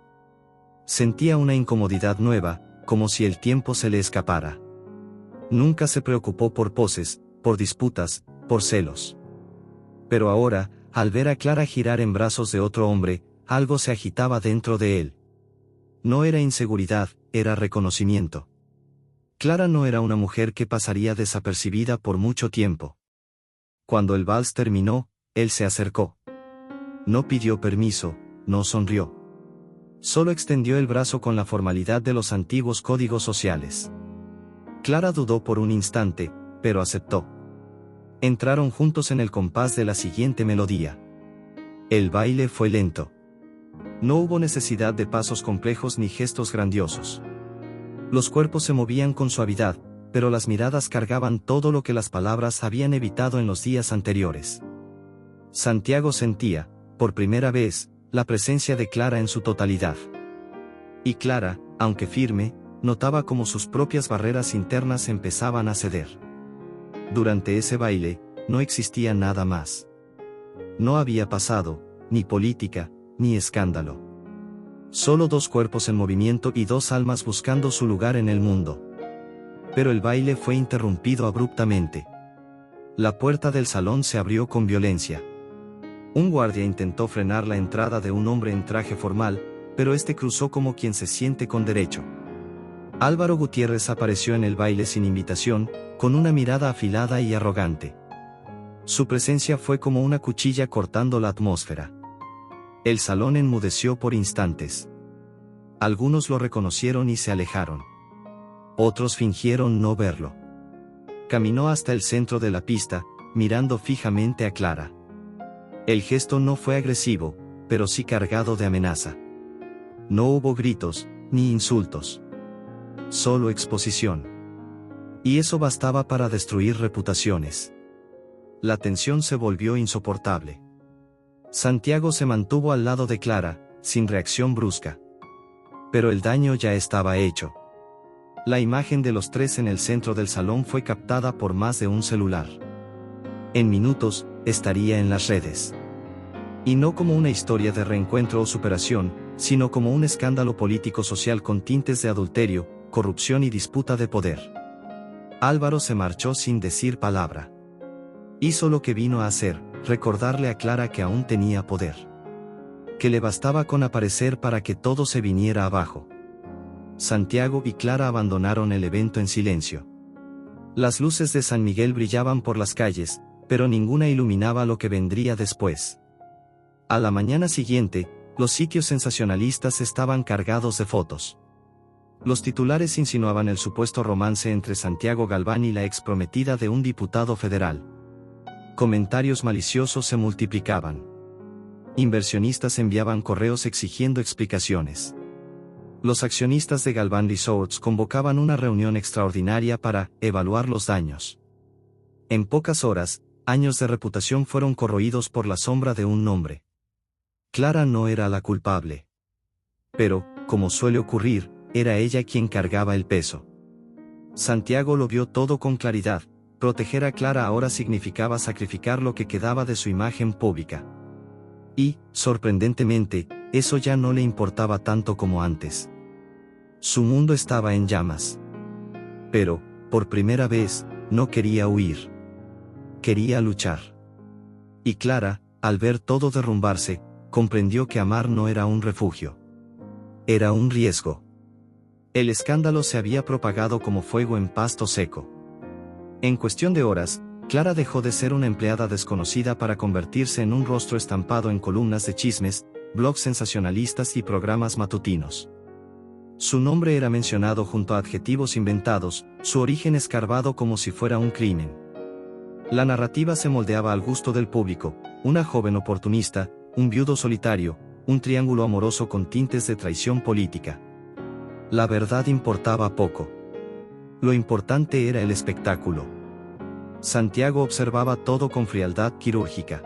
Sentía una incomodidad nueva, como si el tiempo se le escapara. Nunca se preocupó por poses, por disputas, por celos. Pero ahora, al ver a Clara girar en brazos de otro hombre, algo se agitaba dentro de él. No era inseguridad, era reconocimiento. Clara no era una mujer que pasaría desapercibida por mucho tiempo. Cuando el vals terminó, él se acercó. No pidió permiso, no sonrió. Solo extendió el brazo con la formalidad de los antiguos códigos sociales. Clara dudó por un instante, pero aceptó. Entraron juntos en el compás de la siguiente melodía. El baile fue lento. No hubo necesidad de pasos complejos ni gestos grandiosos. Los cuerpos se movían con suavidad, pero las miradas cargaban todo lo que las palabras habían evitado en los días anteriores. Santiago sentía, por primera vez, la presencia de Clara en su totalidad. Y Clara, aunque firme, notaba cómo sus propias barreras internas empezaban a ceder. Durante ese baile, no existía nada más. No había pasado, ni política, ni escándalo. Solo dos cuerpos en movimiento y dos almas buscando su lugar en el mundo. Pero el baile fue interrumpido abruptamente. La puerta del salón se abrió con violencia. Un guardia intentó frenar la entrada de un hombre en traje formal, pero este cruzó como quien se siente con derecho. Álvaro Gutiérrez apareció en el baile sin invitación, con una mirada afilada y arrogante. Su presencia fue como una cuchilla cortando la atmósfera. El salón enmudeció por instantes. Algunos lo reconocieron y se alejaron. Otros fingieron no verlo. Caminó hasta el centro de la pista, mirando fijamente a Clara. El gesto no fue agresivo, pero sí cargado de amenaza. No hubo gritos, ni insultos. Solo exposición. Y eso bastaba para destruir reputaciones. La tensión se volvió insoportable. Santiago se mantuvo al lado de Clara, sin reacción brusca. Pero el daño ya estaba hecho. La imagen de los tres en el centro del salón fue captada por más de un celular. En minutos, estaría en las redes. Y no como una historia de reencuentro o superación, sino como un escándalo político-social con tintes de adulterio, corrupción y disputa de poder. Álvaro se marchó sin decir palabra. Hizo lo que vino a hacer, recordarle a Clara que aún tenía poder. Que le bastaba con aparecer para que todo se viniera abajo. Santiago y Clara abandonaron el evento en silencio. Las luces de San Miguel brillaban por las calles, pero ninguna iluminaba lo que vendría después. A la mañana siguiente, los sitios sensacionalistas estaban cargados de fotos. Los titulares insinuaban el supuesto romance entre Santiago Galván y la exprometida de un diputado federal. Comentarios maliciosos se multiplicaban. Inversionistas enviaban correos exigiendo explicaciones. Los accionistas de Galván Resorts convocaban una reunión extraordinaria para evaluar los daños. En pocas horas, años de reputación fueron corroídos por la sombra de un nombre. Clara no era la culpable. Pero, como suele ocurrir, era ella quien cargaba el peso. Santiago lo vio todo con claridad. Proteger a Clara ahora significaba sacrificar lo que quedaba de su imagen pública. Y, sorprendentemente, eso ya no le importaba tanto como antes. Su mundo estaba en llamas. Pero, por primera vez, no quería huir. Quería luchar. Y Clara, al ver todo derrumbarse, comprendió que amar no era un refugio. Era un riesgo. El escándalo se había propagado como fuego en pasto seco. En cuestión de horas, Clara dejó de ser una empleada desconocida para convertirse en un rostro estampado en columnas de chismes, blogs sensacionalistas y programas matutinos. Su nombre era mencionado junto a adjetivos inventados, su origen escarbado como si fuera un crimen. La narrativa se moldeaba al gusto del público, una joven oportunista, un viudo solitario, un triángulo amoroso con tintes de traición política. La verdad importaba poco. Lo importante era el espectáculo. Santiago observaba todo con frialdad quirúrgica.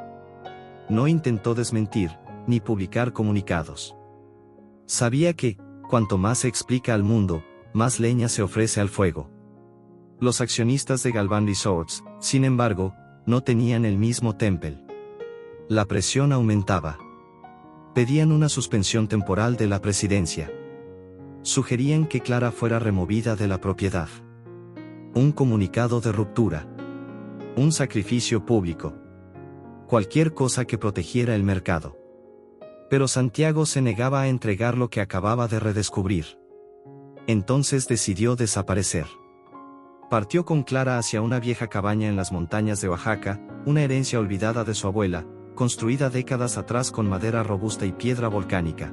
No intentó desmentir, ni publicar comunicados. Sabía que, cuanto más se explica al mundo, más leña se ofrece al fuego. Los accionistas de Galván Resorts, sin embargo, no tenían el mismo temple. La presión aumentaba. Pedían una suspensión temporal de la presidencia. Sugerían que Clara fuera removida de la propiedad. Un comunicado de ruptura. Un sacrificio público. Cualquier cosa que protegiera el mercado. Pero Santiago se negaba a entregar lo que acababa de redescubrir. Entonces decidió desaparecer. Partió con Clara hacia una vieja cabaña en las montañas de Oaxaca, una herencia olvidada de su abuela, construida décadas atrás con madera robusta y piedra volcánica.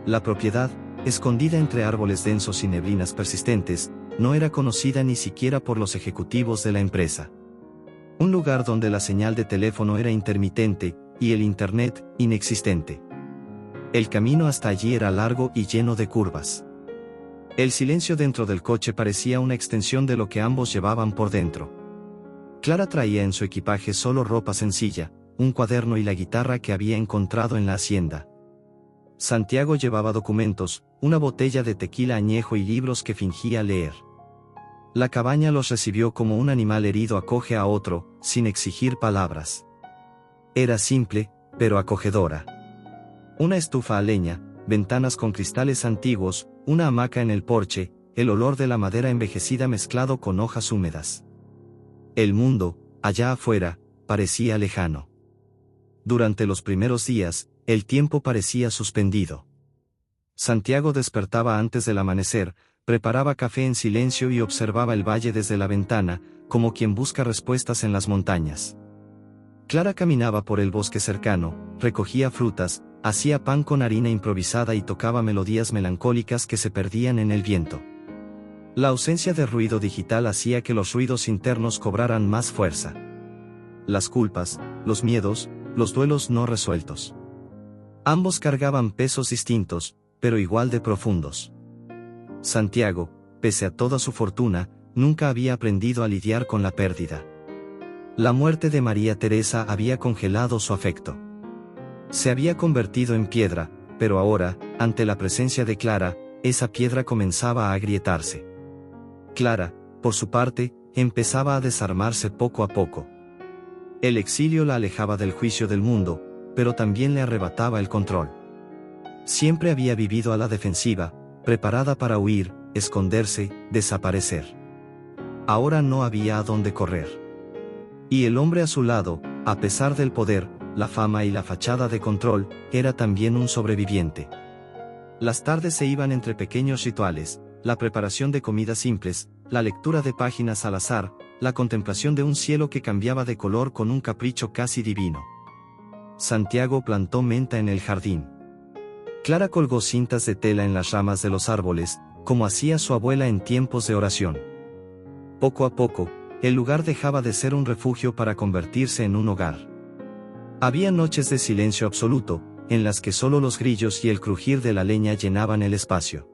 La propiedad, escondida entre árboles densos y neblinas persistentes, no era conocida ni siquiera por los ejecutivos de la empresa. Un lugar donde la señal de teléfono era intermitente, y el internet, inexistente. El camino hasta allí era largo y lleno de curvas. El silencio dentro del coche parecía una extensión de lo que ambos llevaban por dentro. Clara traía en su equipaje solo ropa sencilla, un cuaderno y la guitarra que había encontrado en la hacienda. Santiago llevaba documentos, una botella de tequila añejo y libros que fingía leer. La cabaña los recibió como un animal herido acoge a otro, sin exigir palabras. Era simple, pero acogedora. Una estufa a leña, ventanas con cristales antiguos, una hamaca en el porche, el olor de la madera envejecida mezclado con hojas húmedas. El mundo, allá afuera, parecía lejano. Durante los primeros días, el tiempo parecía suspendido. Santiago despertaba antes del amanecer, preparaba café en silencio y observaba el valle desde la ventana, como quien busca respuestas en las montañas. Clara caminaba por el bosque cercano, recogía frutas, hacía pan con harina improvisada y tocaba melodías melancólicas que se perdían en el viento. La ausencia de ruido digital hacía que los ruidos internos cobraran más fuerza. Las culpas, los miedos, los duelos no resueltos. Ambos cargaban pesos distintos, pero igual de profundos. Santiago, pese a toda su fortuna, nunca había aprendido a lidiar con la pérdida. La muerte de María Teresa había congelado su afecto. Se había convertido en piedra, pero ahora, ante la presencia de Clara, esa piedra comenzaba a agrietarse. Clara, por su parte, empezaba a desarmarse poco a poco. El exilio la alejaba del juicio del mundo, pero también le arrebataba el control. Siempre había vivido a la defensiva, preparada para huir, esconderse, desaparecer. Ahora no había a dónde correr. Y el hombre a su lado, a pesar del poder, la fama y la fachada de control, era también un sobreviviente. Las tardes se iban entre pequeños rituales, la preparación de comidas simples, la lectura de páginas al azar, la contemplación de un cielo que cambiaba de color con un capricho casi divino. Santiago plantó menta en el jardín. Clara colgó cintas de tela en las ramas de los árboles, como hacía su abuela en tiempos de oración. Poco a poco, el lugar dejaba de ser un refugio para convertirse en un hogar. Había noches de silencio absoluto, en las que solo los grillos y el crujir de la leña llenaban el espacio.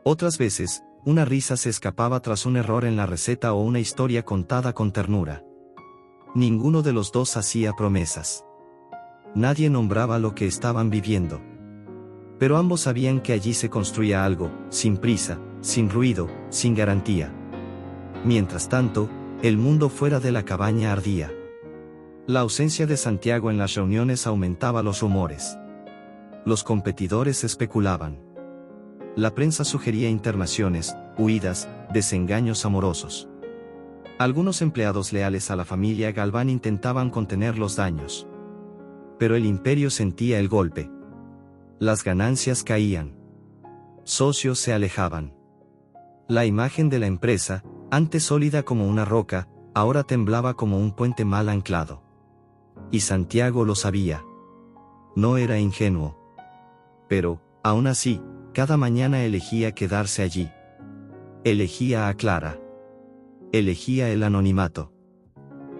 Otras veces, una risa se escapaba tras un error en la receta o una historia contada con ternura. Ninguno de los dos hacía promesas. Nadie nombraba lo que estaban viviendo. Pero ambos sabían que allí se construía algo, sin prisa, sin ruido, sin garantía. Mientras tanto, el mundo fuera de la cabaña ardía. La ausencia de Santiago en las reuniones aumentaba los rumores. Los competidores especulaban. La prensa sugería internaciones, huidas, desengaños amorosos. Algunos empleados leales a la familia Galván intentaban contener los daños. Pero el imperio sentía el golpe. Las ganancias caían. Socios se alejaban. La imagen de la empresa, antes sólida como una roca, ahora temblaba como un puente mal anclado. Y Santiago lo sabía. No era ingenuo. Pero, aún así, cada mañana elegía quedarse allí. Elegía a Clara. Elegía el anonimato.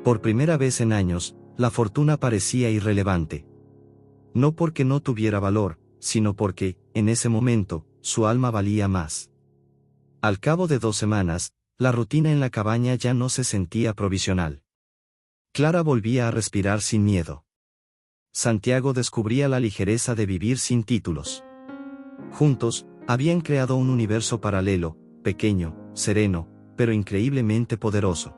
Por primera vez en años, la fortuna parecía irrelevante. No porque no tuviera valor, sino porque, en ese momento, su alma valía más. Al cabo de 2 semanas, la rutina en la cabaña ya no se sentía provisional. Clara volvía a respirar sin miedo. Santiago descubría la ligereza de vivir sin títulos. Juntos, habían creado un universo paralelo, pequeño, sereno, pero increíblemente poderoso.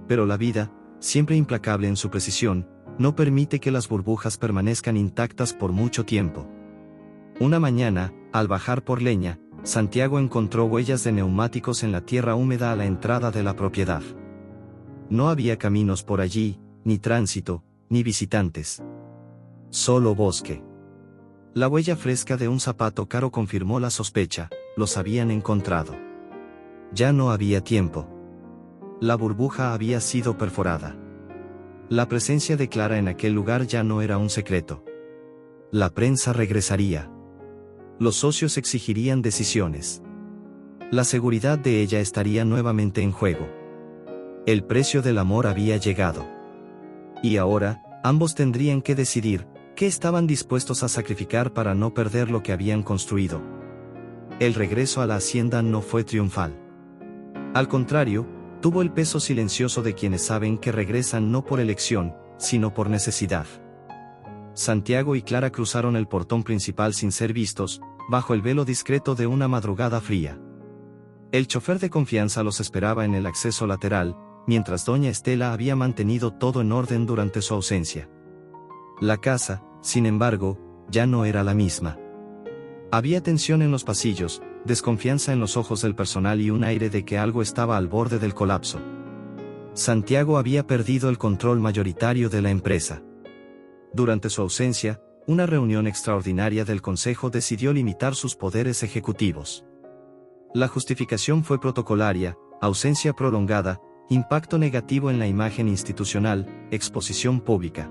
Pero la vida, siempre implacable en su precisión, no permite que las burbujas permanezcan intactas por mucho tiempo. Una mañana, al bajar por leña, Santiago encontró huellas de neumáticos en la tierra húmeda a la entrada de la propiedad. No había caminos por allí, ni tránsito, ni visitantes. Solo bosque. La huella fresca de un zapato caro confirmó la sospecha, los habían encontrado. Ya no había tiempo. La burbuja había sido perforada. La presencia de Clara en aquel lugar ya no era un secreto. La prensa regresaría. Los socios exigirían decisiones. La seguridad de ella estaría nuevamente en juego. El precio del amor había llegado. Y ahora, ambos tendrían que decidir qué estaban dispuestos a sacrificar para no perder lo que habían construido. El regreso a la hacienda no fue triunfal. Al contrario, tuvo el peso silencioso de quienes saben que regresan no por elección, sino por necesidad. Santiago y Clara cruzaron el portón principal sin ser vistos, bajo el velo discreto de una madrugada fría. El chofer de confianza los esperaba en el acceso lateral, mientras doña Estela había mantenido todo en orden durante su ausencia. La casa, sin embargo, ya no era la misma. Había tensión en los pasillos, desconfianza en los ojos del personal y un aire de que algo estaba al borde del colapso. Santiago había perdido el control mayoritario de la empresa. Durante su ausencia, una reunión extraordinaria del Consejo decidió limitar sus poderes ejecutivos. La justificación fue protocolaria: ausencia prolongada, impacto negativo en la imagen institucional, exposición pública.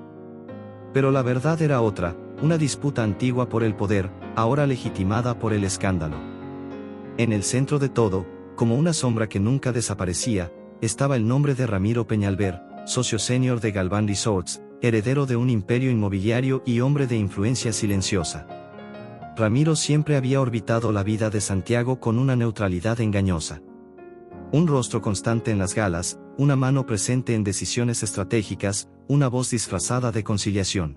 Pero la verdad era otra, una disputa antigua por el poder, ahora legitimada por el escándalo. En el centro de todo, como una sombra que nunca desaparecía, estaba el nombre de Ramiro Peñalver, socio senior de Galván Resorts, heredero de un imperio inmobiliario y hombre de influencia silenciosa. Ramiro siempre había orbitado la vida de Santiago con una neutralidad engañosa. Un rostro constante en las galas, una mano presente en decisiones estratégicas, una voz disfrazada de conciliación.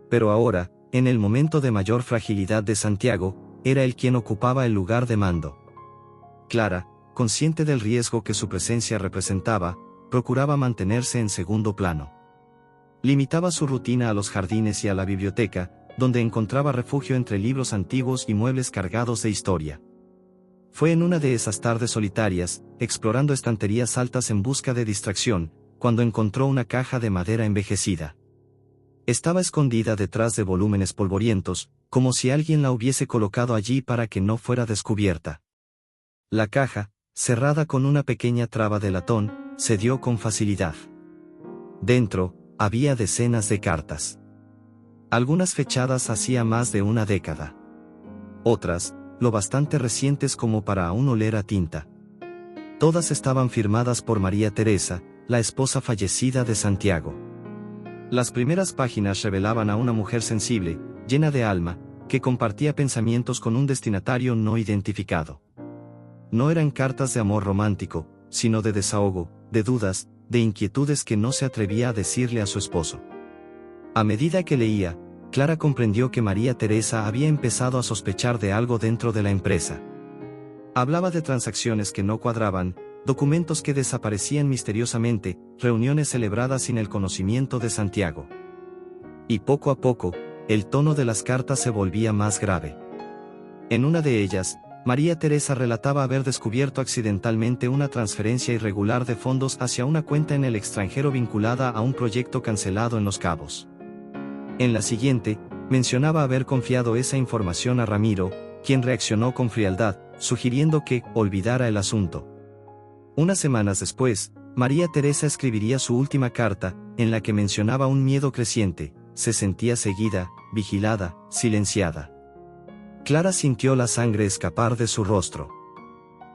Pero ahora, en el momento de mayor fragilidad de Santiago, era él quien ocupaba el lugar de mando. Clara, consciente del riesgo que su presencia representaba, procuraba mantenerse en segundo plano. Limitaba su rutina a los jardines y a la biblioteca, donde encontraba refugio entre libros antiguos y muebles cargados de historia. Fue en una de esas tardes solitarias, explorando estanterías altas en busca de distracción, cuando encontró una caja de madera envejecida. Estaba escondida detrás de volúmenes polvorientos, como si alguien la hubiese colocado allí para que no fuera descubierta. La caja, cerrada con una pequeña traba de latón, cedió con facilidad. Dentro, había decenas de cartas. Algunas fechadas hacía más de una década. Otras, lo bastante recientes como para aún oler a tinta. Todas estaban firmadas por María Teresa, la esposa fallecida de Santiago. Las primeras páginas revelaban a una mujer sensible, llena de alma, que compartía pensamientos con un destinatario no identificado. No eran cartas de amor romántico, sino de desahogo, de dudas, de inquietudes que no se atrevía a decirle a su esposo. A medida que leía, Clara comprendió que María Teresa había empezado a sospechar de algo dentro de la empresa. Hablaba de transacciones que no cuadraban, documentos que desaparecían misteriosamente, reuniones celebradas sin el conocimiento de Santiago. Y poco a poco, el tono de las cartas se volvía más grave. En una de ellas, María Teresa relataba haber descubierto accidentalmente una transferencia irregular de fondos hacia una cuenta en el extranjero vinculada a un proyecto cancelado en Los Cabos. En la siguiente, mencionaba haber confiado esa información a Ramiro, quien reaccionó con frialdad, sugiriendo que olvidara el asunto. Unas semanas después, María Teresa escribiría su última carta, en la que mencionaba un miedo creciente: se sentía seguida, vigilada, silenciada. Clara sintió la sangre escapar de su rostro.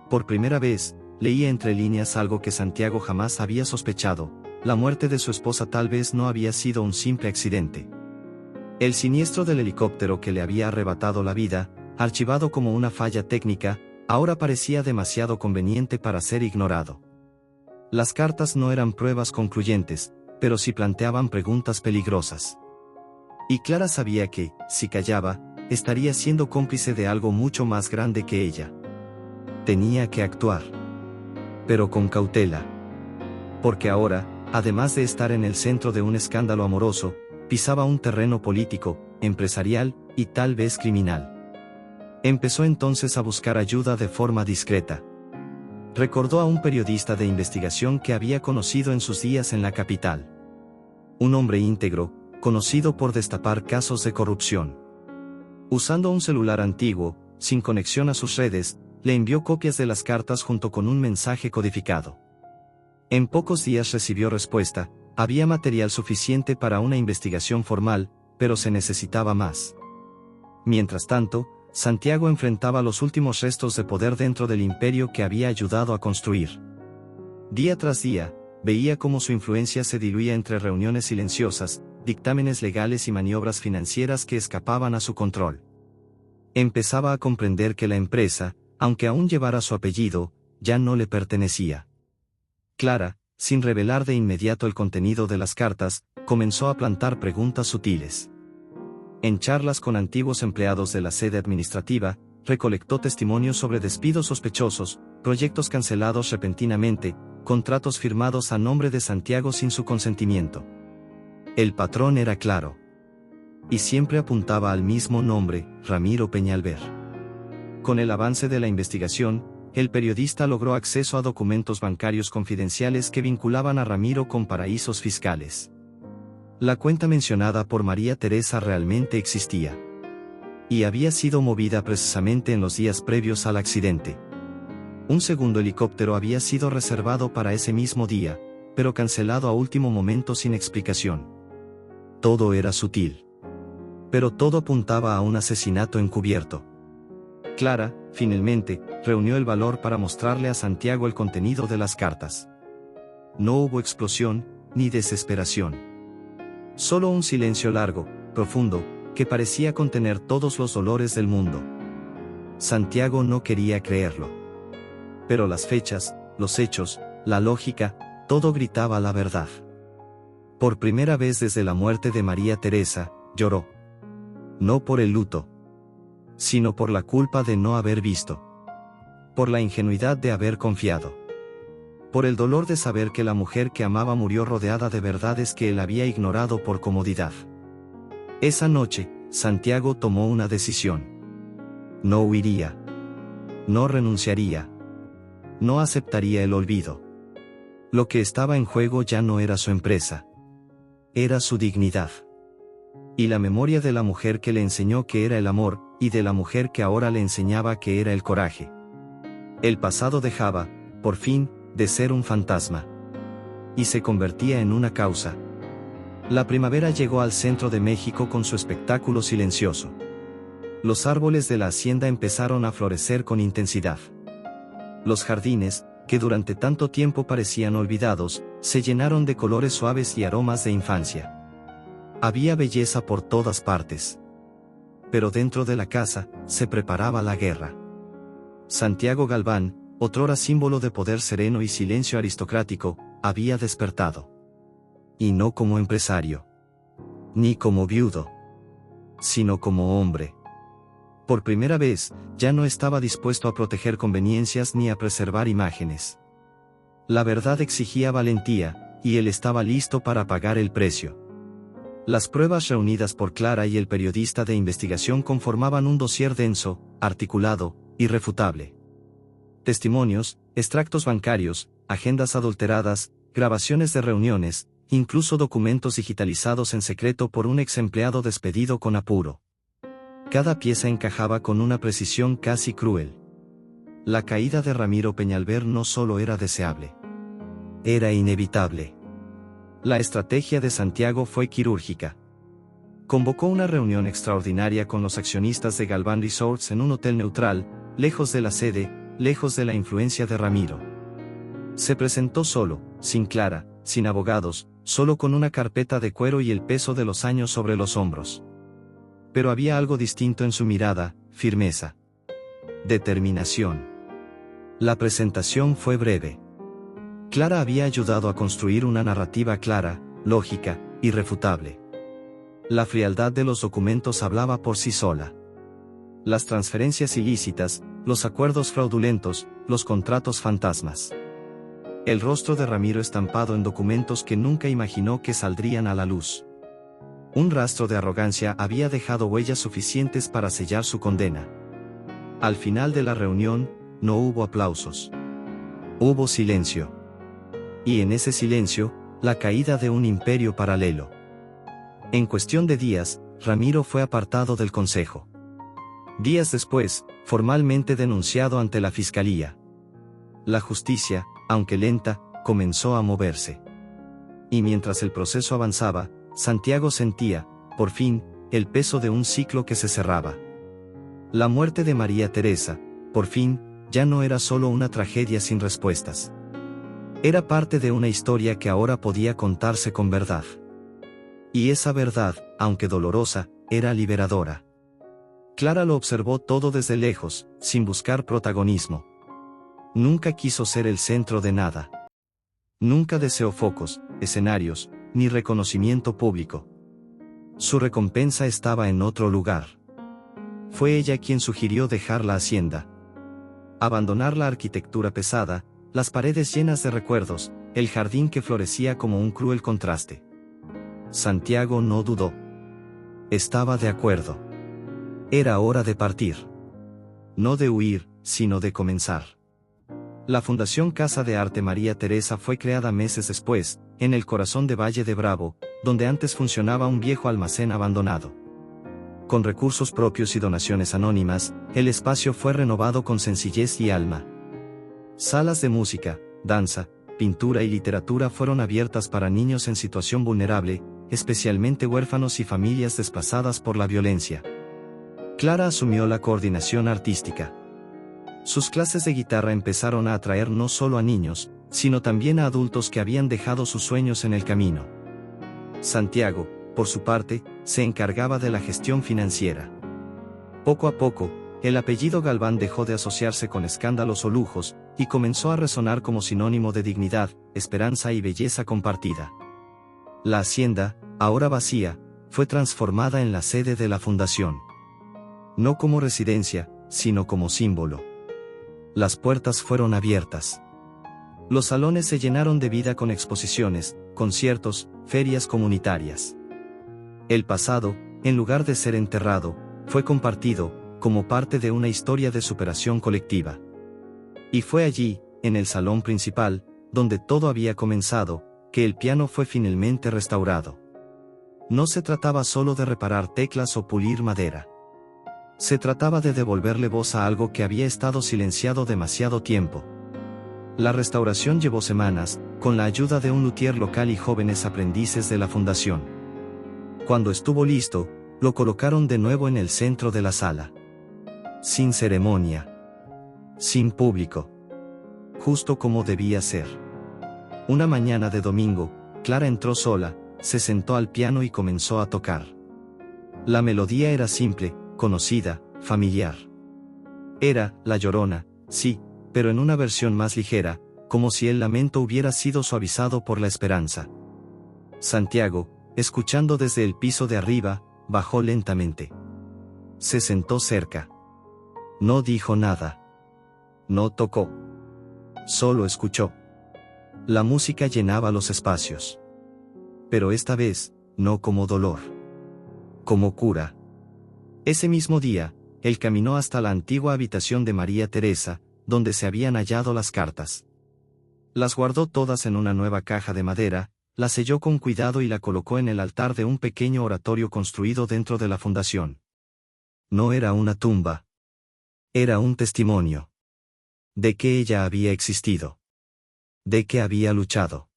Por primera vez, leía entre líneas algo que Santiago jamás había sospechado: la muerte de su esposa tal vez no había sido un simple accidente. El siniestro del helicóptero que le había arrebatado la vida, archivado como una falla técnica, ahora parecía demasiado conveniente para ser ignorado. Las cartas no eran pruebas concluyentes, pero sí planteaban preguntas peligrosas. Y Clara sabía que, si callaba, estaría siendo cómplice de algo mucho más grande que ella. Tenía que actuar. Pero con cautela. Porque ahora, además de estar en el centro de un escándalo amoroso, pisaba un terreno político, empresarial, y tal vez criminal. Empezó entonces a buscar ayuda de forma discreta. Recordó a un periodista de investigación que había conocido en sus días en la capital. Un hombre íntegro, conocido por destapar casos de corrupción. Usando un celular antiguo, sin conexión a sus redes, le envió copias de las cartas junto con un mensaje codificado. En pocos días recibió respuesta, había material suficiente para una investigación formal, pero se necesitaba más. Mientras tanto, Santiago enfrentaba los últimos restos de poder dentro del imperio que había ayudado a construir. Día tras día, veía cómo su influencia se diluía entre reuniones silenciosas, dictámenes legales y maniobras financieras que escapaban a su control. Empezaba a comprender que la empresa, aunque aún llevara su apellido, ya no le pertenecía. Clara, sin revelar de inmediato el contenido de las cartas, comenzó a plantar preguntas sutiles. En charlas con antiguos empleados de la sede administrativa, recolectó testimonios sobre despidos sospechosos, proyectos cancelados repentinamente, contratos firmados a nombre de Santiago sin su consentimiento. El patrón era claro. Y siempre apuntaba al mismo nombre, Ramiro Peñalver. Con el avance de la investigación, el periodista logró acceso a documentos bancarios confidenciales que vinculaban a Ramiro con paraísos fiscales. La cuenta mencionada por María Teresa realmente existía. Y había sido movida precisamente en los días previos al accidente. Un segundo helicóptero había sido reservado para ese mismo día, pero cancelado a último momento sin explicación. Todo era sutil. Pero todo apuntaba a un asesinato encubierto. Clara, finalmente, reunió el valor para mostrarle a Santiago el contenido de las cartas. No hubo explosión, ni desesperación. Solo un silencio largo, profundo, que parecía contener todos los dolores del mundo. Santiago no quería creerlo. Pero las fechas, los hechos, la lógica, todo gritaba la verdad. Por primera vez desde la muerte de María Teresa, lloró. No por el luto, sino por la culpa de no haber visto. Por la ingenuidad de haber confiado. Por el dolor de saber que la mujer que amaba murió rodeada de verdades que él había ignorado por comodidad. Esa noche, Santiago tomó una decisión. No huiría. No renunciaría. No aceptaría el olvido. Lo que estaba en juego ya no era su empresa. Era su dignidad. Y la memoria de la mujer que le enseñó que era el amor, y de la mujer que ahora le enseñaba que era el coraje. El pasado dejaba, por fin, de ser un fantasma. Y se convertía en una causa. La primavera llegó al centro de México con su espectáculo silencioso. Los árboles de la hacienda empezaron a florecer con intensidad. Los jardines, que durante tanto tiempo parecían olvidados, se llenaron de colores suaves y aromas de infancia. Había belleza por todas partes. Pero dentro de la casa, se preparaba la guerra. Santiago Galván, otrora símbolo de poder sereno y silencio aristocrático, había despertado. Y no como empresario. Ni como viudo. Sino como hombre. Por primera vez, ya no estaba dispuesto a proteger conveniencias ni a preservar imágenes. La verdad exigía valentía, y él estaba listo para pagar el precio. Las pruebas reunidas por Clara y el periodista de investigación conformaban un dossier denso, articulado, irrefutable. Testimonios, extractos bancarios, agendas adulteradas, grabaciones de reuniones, incluso documentos digitalizados en secreto por un ex empleado despedido con apuro. Cada pieza encajaba con una precisión casi cruel. La caída de Ramiro Peñalver no solo era deseable. Era inevitable. La estrategia de Santiago fue quirúrgica. Convocó una reunión extraordinaria con los accionistas de Galván Resorts en un hotel neutral, lejos de la sede, lejos de la influencia de Ramiro. Se presentó solo, sin Clara, sin abogados, solo con una carpeta de cuero y el peso de los años sobre los hombros. Pero había algo distinto en su mirada, firmeza. Determinación. La presentación fue breve. Clara había ayudado a construir una narrativa clara, lógica, irrefutable. La frialdad de los documentos hablaba por sí sola. Las transferencias ilícitas, los acuerdos fraudulentos, los contratos fantasmas. El rostro de Ramiro estampado en documentos que nunca imaginó que saldrían a la luz. Un rastro de arrogancia había dejado huellas suficientes para sellar su condena. Al final de la reunión, no hubo aplausos. Hubo silencio. Y en ese silencio, la caída de un imperio paralelo. En cuestión de días, Ramiro fue apartado del consejo. Días después, formalmente denunciado ante la fiscalía. La justicia, aunque lenta, comenzó a moverse. Y mientras el proceso avanzaba, Santiago sentía, por fin, el peso de un ciclo que se cerraba. La muerte de María Teresa, por fin, ya no era solo una tragedia sin respuestas. Era parte de una historia que ahora podía contarse con verdad. Y esa verdad, aunque dolorosa, era liberadora. Clara lo observó todo desde lejos, sin buscar protagonismo. Nunca quiso ser el centro de nada. Nunca deseó focos, escenarios, ni reconocimiento público. Su recompensa estaba en otro lugar. Fue ella quien sugirió dejar la hacienda. Abandonar la arquitectura pesada, las paredes llenas de recuerdos, el jardín que florecía como un cruel contraste. Santiago no dudó. Estaba de acuerdo. Era hora de partir. No de huir, sino de comenzar. La Fundación Casa de Arte María Teresa fue creada meses después, en el corazón de Valle de Bravo, donde antes funcionaba un viejo almacén abandonado. Con recursos propios y donaciones anónimas, el espacio fue renovado con sencillez y alma. Salas de música, danza, pintura y literatura fueron abiertas para niños en situación vulnerable, especialmente huérfanos y familias desplazadas por la violencia. Clara asumió la coordinación artística. Sus clases de guitarra empezaron a atraer no solo a niños, sino también a adultos que habían dejado sus sueños en el camino. Santiago, por su parte, se encargaba de la gestión financiera. Poco a poco, el apellido Galván dejó de asociarse con escándalos o lujos, y comenzó a resonar como sinónimo de dignidad, esperanza y belleza compartida. La hacienda, ahora vacía, fue transformada en la sede de la fundación. No como residencia, sino como símbolo. Las puertas fueron abiertas. Los salones se llenaron de vida con exposiciones, conciertos, ferias comunitarias. El pasado, en lugar de ser enterrado, fue compartido, como parte de una historia de superación colectiva. Y fue allí, en el salón principal, donde todo había comenzado, que el piano fue finalmente restaurado. No se trataba solo de reparar teclas o pulir madera. Se trataba de devolverle voz a algo que había estado silenciado demasiado tiempo. La restauración llevó semanas, con la ayuda de un luthier local y jóvenes aprendices de la fundación. Cuando estuvo listo, lo colocaron de nuevo en el centro de la sala. Sin ceremonia. Sin público. Justo como debía ser. Una mañana de domingo, Clara entró sola, se sentó al piano y comenzó a tocar. La melodía era simple, conocida, familiar. Era La Llorona, sí, pero en una versión más ligera, como si el lamento hubiera sido suavizado por la esperanza. Santiago, escuchando desde el piso de arriba, bajó lentamente. Se sentó cerca. No dijo nada. No tocó. Solo escuchó. La música llenaba los espacios. Pero esta vez, no como dolor. Como cura. Ese mismo día, él caminó hasta la antigua habitación de María Teresa, donde se habían hallado las cartas. Las guardó todas en una nueva caja de madera, la selló con cuidado y la colocó en el altar de un pequeño oratorio construido dentro de la fundación. No era una tumba. Era un testimonio. De que ella había existido. De que había luchado.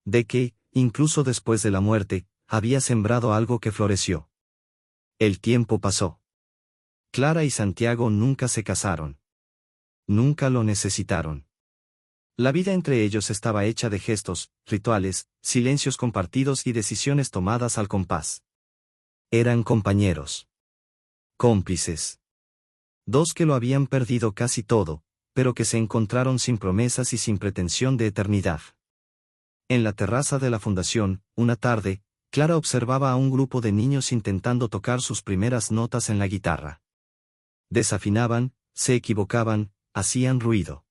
De que, incluso después de la muerte, había sembrado algo que floreció. El tiempo pasó. Clara y Santiago nunca se casaron. Nunca lo necesitaron. La vida entre ellos estaba hecha de gestos, rituales, silencios compartidos y decisiones tomadas al compás. Eran compañeros. Cómplices. Dos que lo habían perdido casi todo, pero que se encontraron sin promesas y sin pretensión de eternidad. En la terraza de la fundación, una tarde, Clara observaba a un grupo de niños intentando tocar sus primeras notas en la guitarra. Desafinaban, se equivocaban, hacían ruido.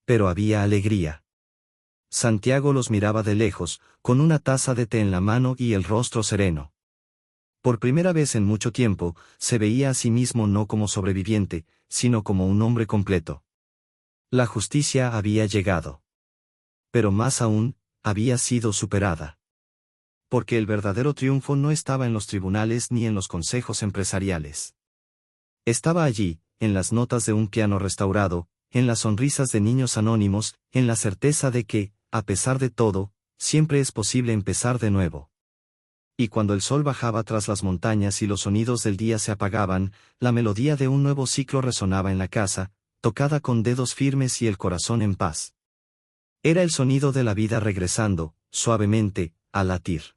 Pero había alegría. Santiago los miraba de lejos, con una taza de té en la mano y el rostro sereno. Por primera vez en mucho tiempo, se veía a sí mismo no como sobreviviente, sino como un hombre completo. La justicia había llegado. Pero más aún, había sido superada. Porque el verdadero triunfo no estaba en los tribunales ni en los consejos empresariales. Estaba allí, en las notas de un piano restaurado, en las sonrisas de niños anónimos, en la certeza de que, a pesar de todo, siempre es posible empezar de nuevo. Y cuando el sol bajaba tras las montañas y los sonidos del día se apagaban, la melodía de un nuevo ciclo resonaba en la casa, tocada con dedos firmes y el corazón en paz. Era el sonido de la vida regresando, suavemente, a latir.